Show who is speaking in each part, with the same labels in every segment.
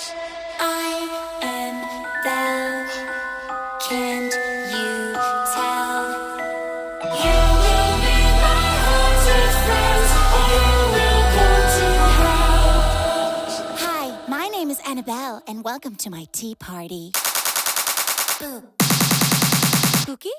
Speaker 1: I am Belle. Can't you tell? You will be my haunted friends, or you will go to hell. Hi, my name is Annabelle, and welcome to my tea party. Boo. Spooky?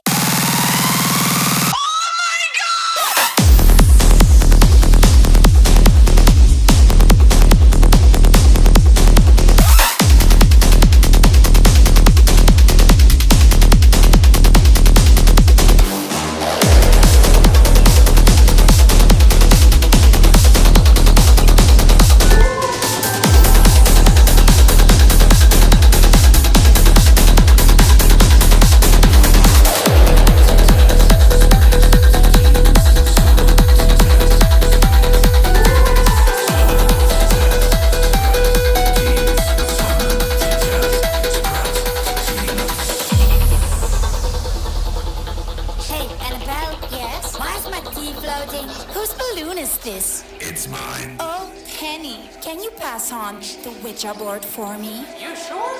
Speaker 1: Whose balloon is this?
Speaker 2: It's mine.
Speaker 1: Oh, Penny, can you pass on the Ouija board for me?
Speaker 3: You sure?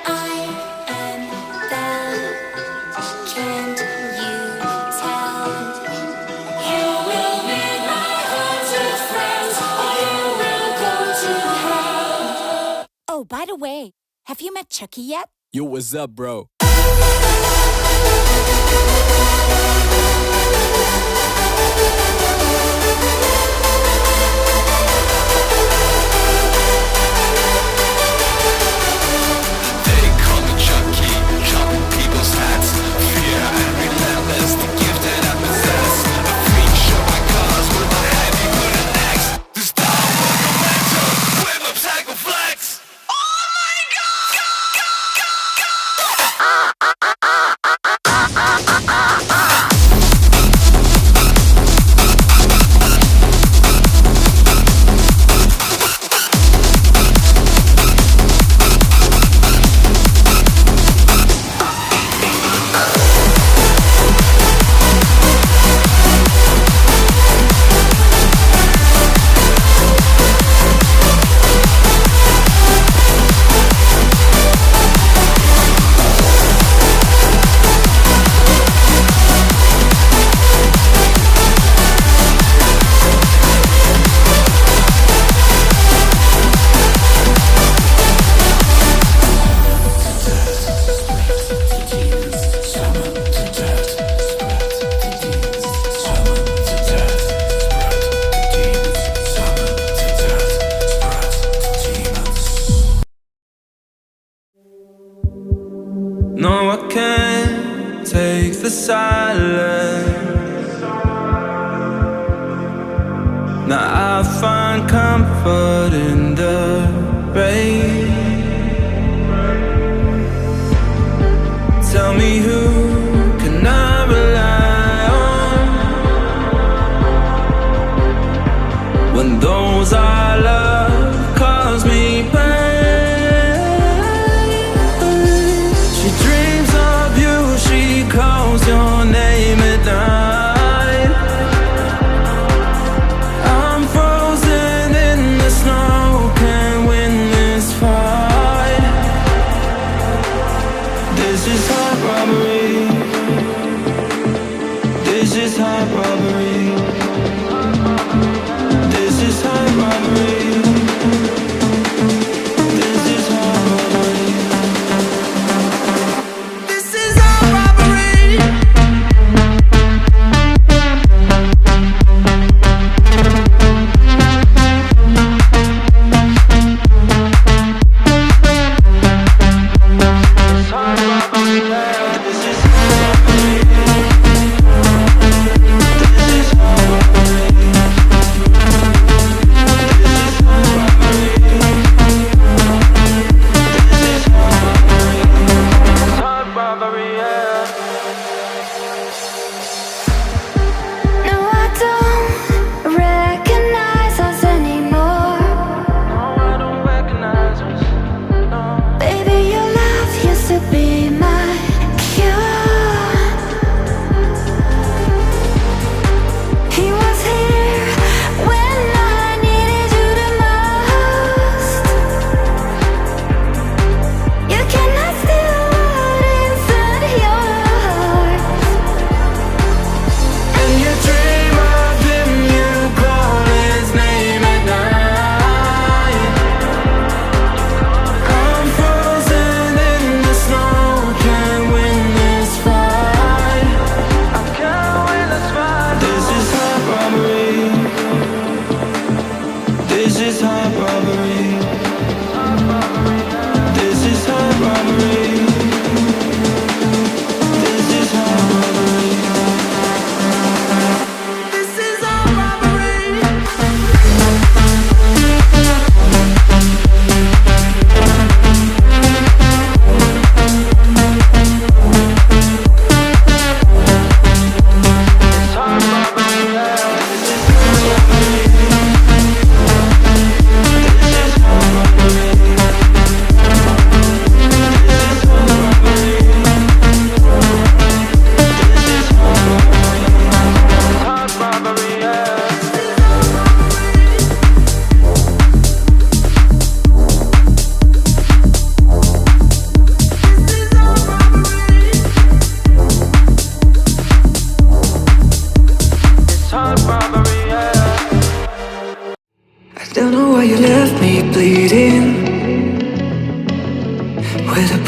Speaker 1: I am Belle. Can't you tell? You will be my haunted friends, or you will go to hell. Oh, by the way, have you met Chucky yet?
Speaker 4: Yo, what's up, bro?
Speaker 5: No, I can't take the silence. Now I find comfort in the rain. Tell me, who can I rely on when those I love cause me pain? Calls your name at night. I'm frozen in the snow.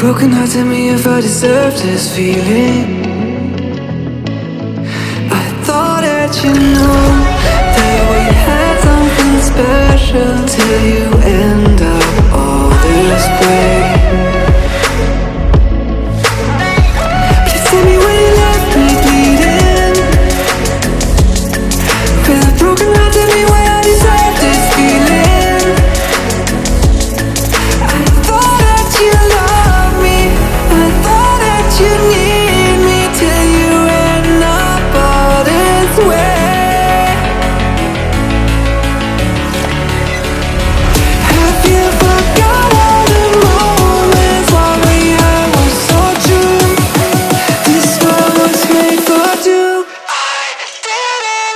Speaker 5: broken heart, tell me if I deserve this feeling. I thought that you know that we had something special till you end up all this way. Please tell me when you left me bleeding. With a broken heart, tell me why I deserve this feeling. I thought that you loved me, I thought that you need me till you end up all this way. Have you forgot all the moments while we had was so true? This world was made for two. I did it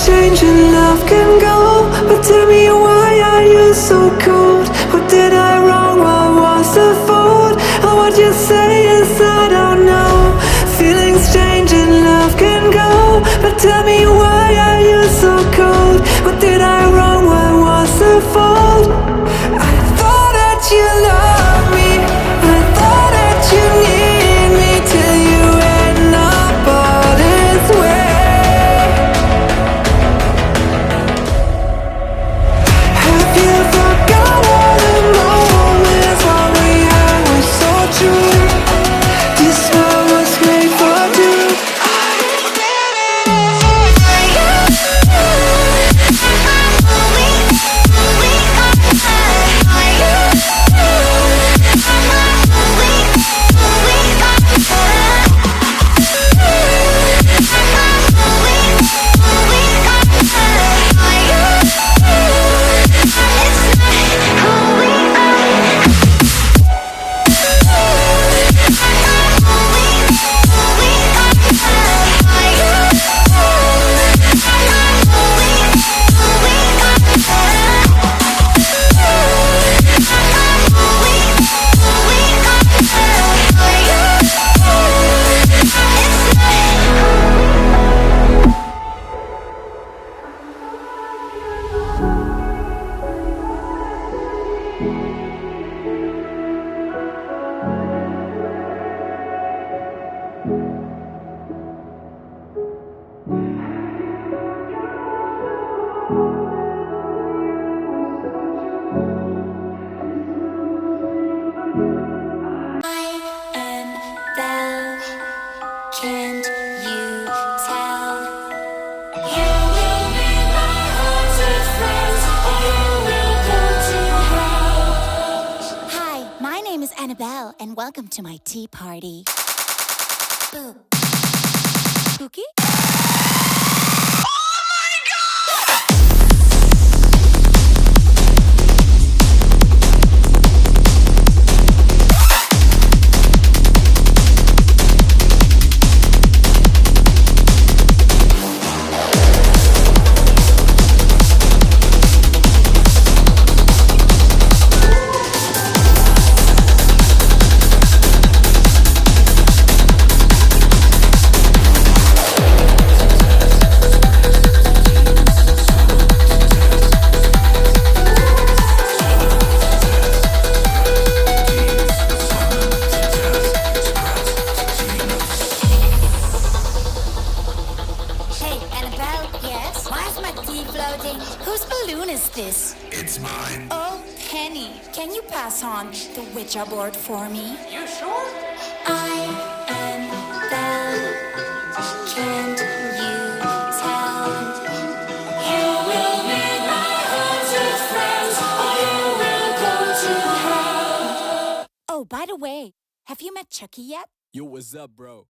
Speaker 5: change and love can go, but tell me why are you so cold? What did I wrong? What was the fault? Or what you say is I don't know. Feelings change and love can go, but tell me why are you so cold? What did I wrong? What was the fault? I thought that you loved me, I thought that you need me till you end up all this way.
Speaker 1: And welcome to my tea party. Boo. Spooky? Oh, Penny, can you pass on the Ouija board for me?
Speaker 2: You sure?
Speaker 1: I am Belle. Can't you tell? You will meet my haunted friends, or you will go to hell. Oh, by the way, have you met Chucky yet?
Speaker 3: Yo, what's up, bro?